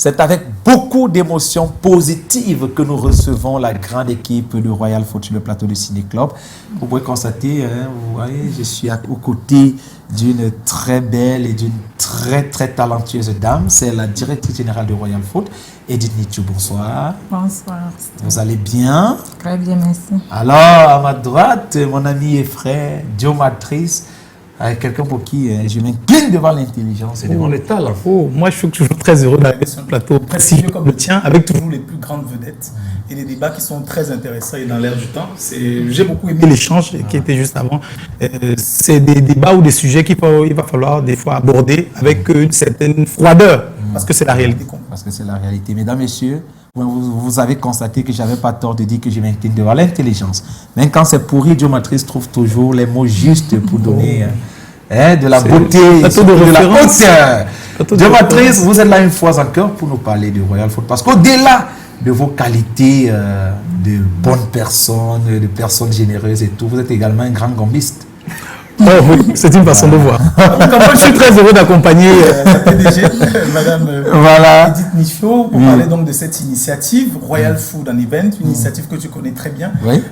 C'est avec beaucoup d'émotions positives que nous recevons la grande équipe du Royal Foot sur le plateau du Ciné Club. Vous pouvez constater, vous voyez, je suis aux côtés d'une très belle et d'une très talentueuse dame. C'est la directrice générale du Royal Foot, Edith Nitchou. Bonsoir. Bonsoir. Vous allez bien? Très bien, merci. Alors, à ma droite, mon ami et frère, Joe Matrice, avec quelqu'un pour qui je m'incline devant l'intelligence et devant le talent. Moi, je suis toujours très heureux d'arriver sur un plateau prestigieux comme le tien, avec toujours les plus grandes vedettes et des débats qui sont très intéressants et dans l'air du temps. J'ai beaucoup aimé l'échange qui était juste avant. C'est des débats ou des sujets qu'il va falloir des fois aborder avec une certaine froideur, parce que c'est la réalité. Parce que c'est la réalité. Mesdames, Messieurs, vous avez constaté que je n'avais pas tort de dire que je m'incline devant l'intelligence. Même quand c'est pourri, Joe Matrice trouve toujours les mots justes pour donner de la beauté, de la hauteur. Joe Matrice, vous êtes là une fois encore pour nous parler du Royal Foot. Parce qu'au-delà de vos qualités de bonnes personnes, de personnes généreuses et tout, vous êtes également un grand gambiste. Oh oui, c'est une façon de voir. Je suis très heureux d'accompagner la PDG, Madame Edith Nitchou, pour parler donc de cette initiative, Royal Food and Event, une initiative que tu connais très bien. Oui.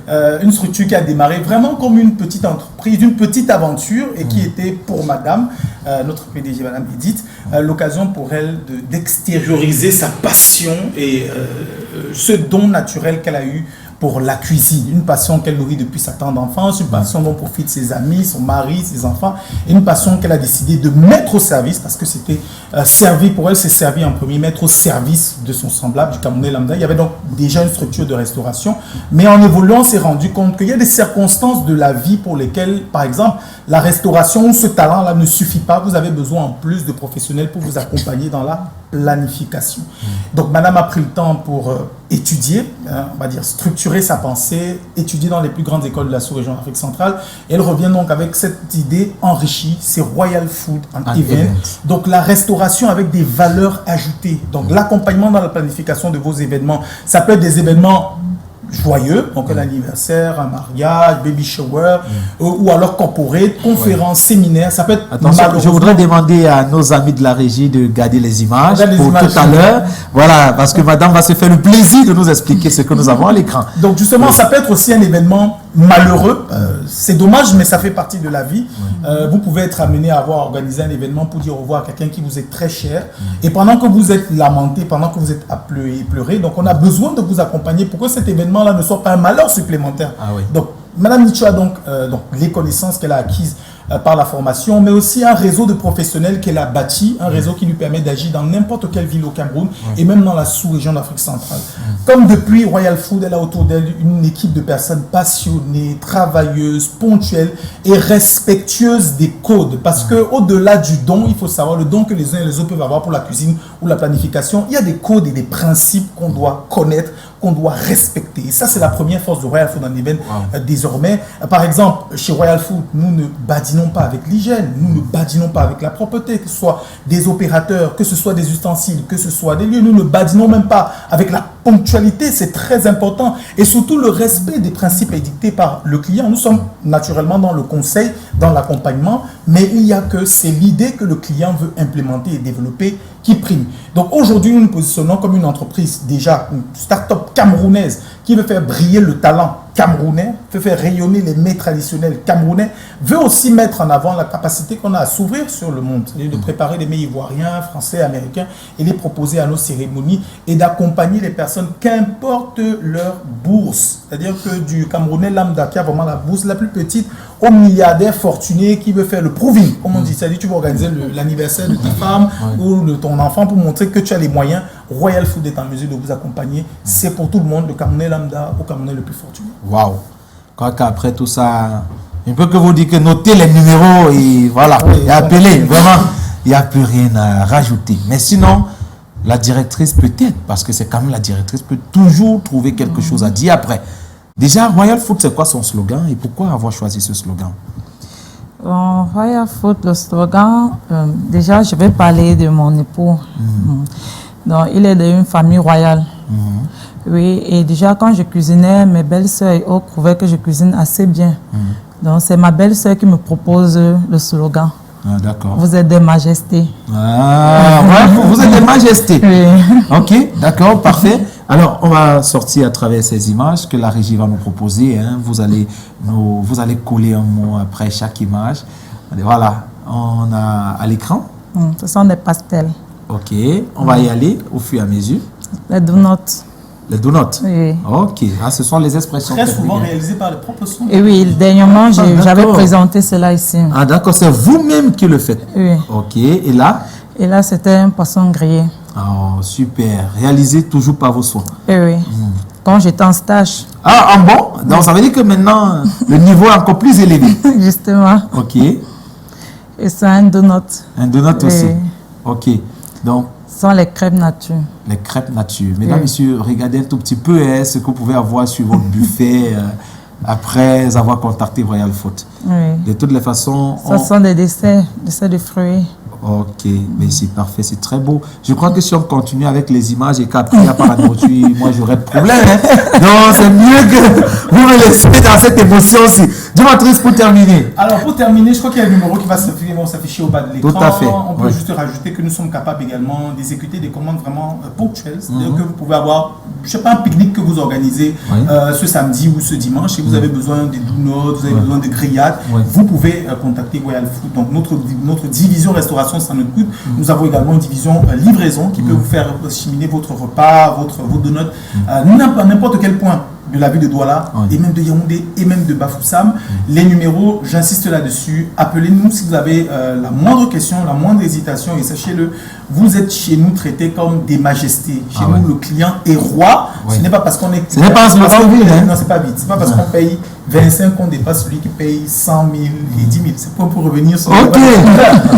Une structure qui a démarré vraiment comme une petite entreprise, une petite aventure et qui était pour Madame, notre PDG, Madame Edith, l'occasion pour elle d'extérioriser sa passion et ce don naturel qu'elle a eu pour la cuisine, une passion qu'elle nourrit depuis sa tendre enfance, une passion dont profitent ses amis, son mari, ses enfants, et une passion qu'elle a décidé de mettre au service, parce que c'était servi pour elle, c'est servi en premier, mettre au service de son semblable, du Camerounais lambda. Il y avait donc déjà une structure de restauration, mais en évoluant, on s'est rendu compte qu'il y a des circonstances de la vie pour lesquelles, par exemple, la restauration ou ce talent-là ne suffit pas. Vous avez besoin en plus de professionnels pour vous accompagner dans la planification. Donc, Madame a pris le temps pour étudier, on va dire structurer sa pensée, étudier dans les plus grandes écoles de la sous-région Afrique centrale. Et elle revient donc avec cette idée enrichie, c'est Royal Food and Event. Donc, la restauration avec des valeurs ajoutées. Donc, l'accompagnement dans la planification de vos événements, ça peut être des événements joyeux, donc un anniversaire, un mariage, baby shower, ou alors corporate, conférence, séminaire, ça peut être... Attention, je voudrais demander à nos amis de la régie de garder les images pour tout à l'heure. Voilà, parce que madame va se faire le plaisir de nous expliquer ce que nous avons à l'écran. Donc justement, ça peut être aussi un événement malheureux. C'est dommage, mais ça fait partie de la vie. Vous pouvez être amené à avoir organisé un événement pour dire au revoir à quelqu'un qui vous est très cher. Et pendant que vous êtes lamenté, pendant que vous êtes à pleurer, donc on a besoin de vous accompagner pour que cet événement-là ne soit pas un malheur supplémentaire. Donc, Madame Nitchou a donc les connaissances qu'elle a acquises par la formation, mais aussi un réseau de professionnels qu'elle a bâti, un réseau qui lui permet d'agir dans n'importe quelle ville au Cameroun et même dans la sous-région d'Afrique centrale. Comme depuis Royal Food, elle a autour d'elle une équipe de personnes passionnées, travailleuses, ponctuelles et respectueuses des codes. Parce que au-delà du don, il faut savoir le don que les uns et les autres peuvent avoir pour la cuisine ou la planification. Il y a des codes et des principes qu'on doit connaître, qu'on doit respecter. Et ça, c'est la première force de Royal Food and Event désormais. Par exemple, chez Royal Food, nous ne badinons pas avec l'hygiène, nous ne badinons pas avec la propreté, que ce soit des opérateurs, que ce soit des ustensiles, que ce soit des lieux. Nous ne badinons même pas avec la ponctualité, c'est très important. Et surtout le respect des principes édictés par le client. Nous sommes naturellement dans le conseil, dans l'accompagnement, mais il y a que c'est l'idée que le client veut implémenter et développer qui prime. Donc aujourd'hui, nous nous positionnons comme une entreprise, déjà une start-up camerounaise qui veut faire briller le talent camerounais, veut faire rayonner les mets traditionnels camerounais, veut aussi mettre en avant la capacité qu'on a à s'ouvrir sur le monde, c'est-à-dire de préparer des mets ivoiriens, français, américains et les proposer à nos cérémonies et d'accompagner les personnes, qu'importe leur bourse. C'est-à-dire que du Camerounais lambda qui a vraiment la bourse la plus petite au milliardaire fortuné qui veut faire le proving, comme on dit, c'est-à-dire tu veux organiser l'anniversaire de ta femme ou de ton enfant pour montrer que tu as les moyens. Royal Food est en mesure de vous accompagner. C'est pour tout le monde, le Camerounais lambda au Camerounais le plus fortuné. Waouh! Quoi qu'après tout ça, il peut que vous dire que notez les numéros et voilà, et appelez. Vraiment, il n'y a plus rien à rajouter. Mais sinon, la directrice peut-être, parce que c'est quand même la directrice, peut toujours trouver quelque chose à dire après. Déjà, Royal Food, c'est quoi son slogan et pourquoi avoir choisi ce slogan? Royal Food, le slogan, déjà, je vais parler de mon époux. Donc, il est d'une famille royale. Oui, et déjà, quand je cuisinais, mes belles-sœurs et autres trouvaient que je cuisine assez bien. Donc, c'est ma belle-sœur qui me propose le slogan. Ah, d'accord. Vous êtes des majestés. Ah, ouais, vous êtes des majestés. Oui. Ok, d'accord, parfait. Alors, on va sortir à travers ces images que la régie va nous proposer. Hein. Vous allez coller un mot après chaque image. Voilà, on a à l'écran. Ce sont des pastels. Ok, on va y aller au fur et à mesure. Les donuts. Les donuts. Oui. Ok, ah, ce sont les expressions. Très souvent réalisées par les propres soins. Et oui, dernièrement, j'avais d'accord. présenté cela ici. Ah, d'accord, c'est vous-même qui le faites. Oui. Ok, et là? Et là, c'était un poisson grillé. Oh, super. Réalisé toujours par vos soins. Et oui. Quand j'étais en stage. Ah, bon? Donc, ça veut dire que maintenant, le niveau est encore plus élevé. Justement. Ok. Et c'est un donut. Un donut aussi. Oui. Ok. Donc, Ce sont les crêpes nature. les crêpes nature. Mesdames, messieurs, regardez un tout petit peu ce que vous pouvez avoir sur votre buffet après avoir contacté Royal Food. Oui. De toutes les façons, Ce sont des desserts de fruits. Ok, mais c'est parfait, c'est très beau. Je crois que si on continue avec les images et qu'après il n'y a pas la nourriture, moi j'aurais de problème. Hein. Donc c'est mieux que vous me laissez dans cette émotion-ci. Dis-moi, Trice, pour terminer. Alors pour terminer, je crois qu'il y a un numéro qui va s'afficher au bas de l'écran. Tout à fait. On peut Oui. juste rajouter que nous sommes capables également d'exécuter des commandes vraiment ponctuelles. C'est-à-dire que vous pouvez avoir, je sais pas, un pique-nique que vous organisez Oui. ce samedi ou ce dimanche et vous avez besoin des donuts, vous avez besoin de grillades. Oui. Vous pouvez contacter Royal Food. Donc notre division restauration ça nous coûte. Nous avons également une division livraison qui peut vous faire cheminer votre repas, vos donuts, n'importe quel point de la ville de Douala, et même de Yaoundé, et même de Bafoussam. Les numéros, j'insiste là-dessus, appelez-nous si vous avez la moindre question, la moindre hésitation, et sachez-le, vous êtes chez nous traités comme des majestés. Chez nous, le client est roi. Ce n'est pas parce qu'on est... Ce n'est pas un slogan vide, hein. Non, c'est pas vite. C'est pas parce qu'on paye 25 qu'on dépasse celui qui paye 100 000 et 10 000. C'est pas pour revenir sur... Ok,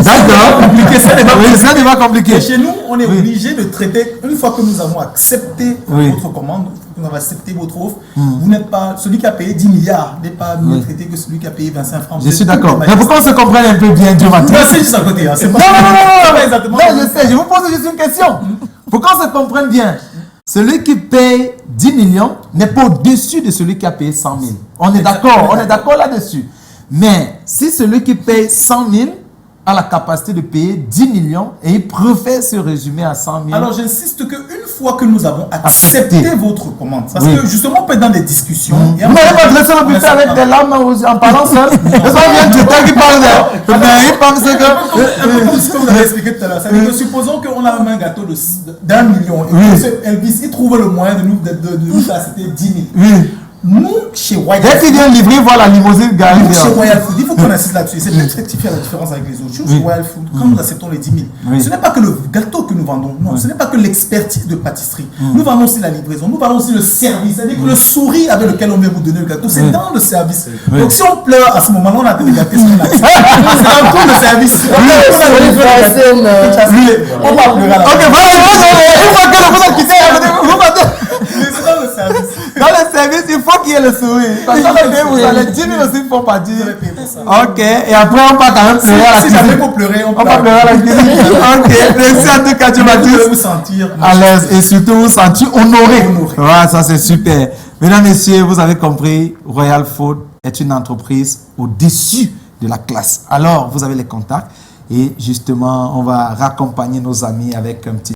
d'accord. Compliqué, ça n'est pas Oui, ça n'est pas compliqué. et chez nous, on est obligé de traiter, une fois que nous avons accepté votre commande, que nous avons accepté votre offre, vous n'êtes pas, celui qui a payé 10 milliards n'est pas mieux traité que celui qui a payé 25 francs. Je suis d'accord. Mais pourquoi on se comprenne un peu bien, Dieu m'a dit. C'est juste à côté. Hein. C'est pas Non, exactement. non, je sais, je vous pose juste une question. Pour qu'on se comprenne bien, celui qui paye 10 millions n'est pas au-dessus de celui qui a payé 100 000. On est d'accord là-dessus. Mais si celui qui paye 100 000 a la capacité de payer 10 millions et il préfère se résumer à 100 000. Alors j'insiste qu'une fois que nous avons accepté votre commande, parce que justement on peut être dans des discussions. Vous n'avez pas dressé le buffet avec des larmes en parlant seul. Est-ce qu'on vient de temps qui parle de... Mais il pense que... Ce que vous avez expliqué tout à l'heure, ça veut dire que supposons qu'on a un gâteau d'1 million et que Elvis il trouve le moyen de nous faire accepter 10 000. Oui. Nous, chez Royal Dès qu'il vient livrer, voir la limousine garer. chez Royal Food, il faut qu'on insiste là-dessus. C'est peut-être qui fait la différence avec les autres. Chez Royal Food, quand nous acceptons les 10 000, ce n'est pas que le gâteau que nous vendons. Non, ce n'est pas que l'expertise de pâtisserie. Nous vendons aussi la livraison. Nous vendons aussi le service. C'est-à-dire que le sourire avec lequel on vient vous donner le gâteau, c'est dans le service. Donc si on pleure à ce moment-là, on a de gâter ce qu'on a. C'est dans tout le service. On va pleurer à la Ok, voilà, une fois que vous êtes quitté, vous partez. C'est dans le service. Dans le service, il faut qu'il y ait le sourire. Parce que les 10 000 aussi ne font pas dire. Ok, et après on part quand même pleurer à la Si jamais cuisine. pour pleurer, On va pleurer à la cuisine. Ok, merci en tout cas, Dieu m'a Vous devez vous dit. sentir À l'aise et surtout vous sentir honoré. Honoré. Voilà, ça c'est super. Mesdames, messieurs, vous avez compris, Royal Food est une entreprise au-dessus de la classe. Alors, vous avez les contacts et justement, on va raccompagner nos amis avec un petit